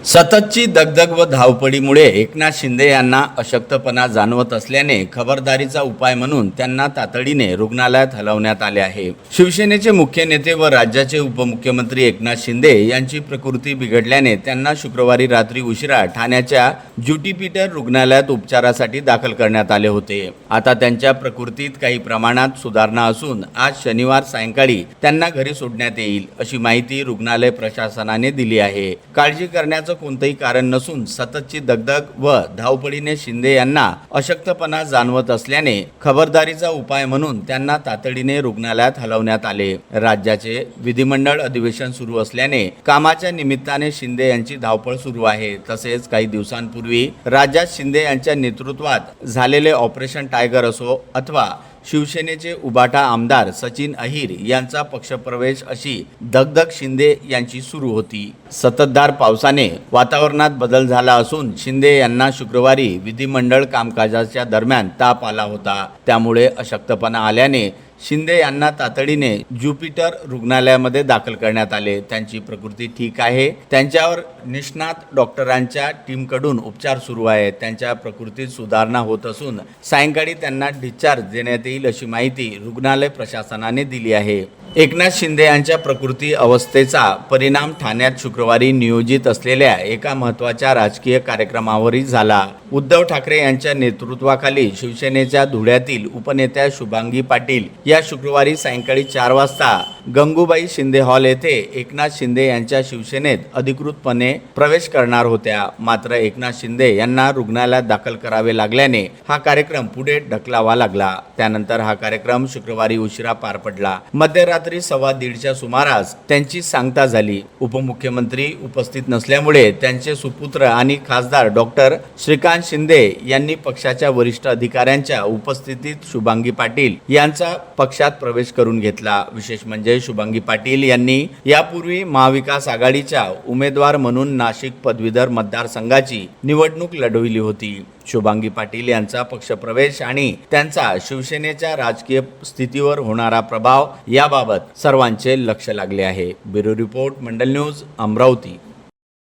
सततची दगदग व धावपळीमुळे एकनाथ शिंदे यांना अशक्तपणा जाणवत असल्याने खबरदारीचा उपाय म्हणून त्यांना तातडीने रुग्णालयात हलवण्यात आले आहे। शिवसेनेचे मुख्य नेते व राज्याचे उपमुख्यमंत्री एकनाथ शिंदे यांची प्रकृती बिघडल्याने त्यांना शुक्रवारी रात्री उशिरा ठाण्याच्या ज्युपिटर रुग्णालयात उपचारासाठी दाखल करण्यात आले होते। आता त्यांच्या प्रकृतीत काही प्रमाणात सुधारणा असून आज शनिवार सायंकाळी त्यांना घरी सोडण्यात येईल अशी माहिती रुग्णालय प्रशासनाने दिली आहे। काळजी करण्याचं कोणतेही कारण नसून सततची दगदग व धावपळीने शिंदे यांना अशक्तपणा जाणवत असल्याने खबरदारीचा उपाय म्हणून त्यांना तातडीने रुग्णालयात हलवण्यात आले। राज्याचे विधिमंडळ अधिवेशन सुरू असल्याने कामाच्या निमित्ताने शिंदे यांची धावपळ सुरू आहे। तसेच काही दिवसांपूर्वी राज्यात शिंदे यांच्या नेतृत्वात झालेले ऑपरेशन टायगर असो अथवा शिवसेनेचे उबाटा आमदार सचिन अहिर यांचा पक्षप्रवेश अशी दगदग शिंदे यांची सुरू होती। सततधार पावसाने वातावरणात बदल झाला असून शिंदे यांना शुक्रवारी विधिमंडळ कामकाजाच्या दरम्यान ताप आला होता। त्यामुळे अशक्तपणा आल्याने शिंदे यांना तातडीने ज्युपिटर रुग्णालयामध्ये दाखल करण्यात आले। त्यांची प्रकृती ठीक आहे। त्यांच्यावर निष्णात डॉक्टरांच्या टीमकडून उपचार सुरू आहेत। त्यांच्या प्रकृतीत सुधारणा होत असून सायंकाळी त्यांना डिस्चार्ज देण्यात येईल अशी माहिती रुग्णालय प्रशासनाने दिली आहे। एकनाथ शिंदे यांच्या प्रकृती अवस्थेचा परिणाम ठाण्यात शुक्रवारी नियोजित असलेल्या एका महत्त्वाच्या राजकीय कार्यक्रमावरही झाला। उद्धव ठाकरे यांच्या नेतृत्वाखाली शिवसेनेच्या धुळ्यातील उपनेत्या शुभांगी पाटील या शुक्रवारी सायंकाळी 4 वाजता गंगूबाई शिंदे हॉल येथे एकनाथ शिंदे यांच्या शिवसेनेत अधिकृतपणे प्रवेश करणार होत्या। मात्र एकनाथ शिंदे यांना रुग्णालयात दाखल करावे लागल्याने हा कार्यक्रम पुढे ढकलावा लागला। त्यानंतर हा कार्यक्रम शुक्रवारी उशिरा पार पडला। मध्यरात्री 1:15च्या सुमारास त्यांची सांगता झाली। उपमुख्यमंत्री उपस्थित नसल्यामुळे त्यांचे सुपुत्र आणि खासदार डॉक्टर श्रीकांत शिंदे यांनी पक्षाच्या वरिष्ठ अधिकाऱ्यांच्या उपस्थितीत शुभांगी पाटील यांचा पक्षात प्रवेश करून घेतला। विशेष म्हणजे शुभांगी पाटील यांनी यापूर्वी महाविकास आघाडीच्या उमेदवार म्हणून नाशिक पदवीधर मतदारसंघाची निवडणूक लढविली होती। शुभांगी पाटील यांचा पक्षप्रवेश आणि त्यांचा शिवसेनेच्या राजकीय स्थितीवर होणारा प्रभाव याबाबत सर्वांचे लक्ष लागले आहे। ब्युरो रिपोर्ट, मंडल न्यूज, अमरावती।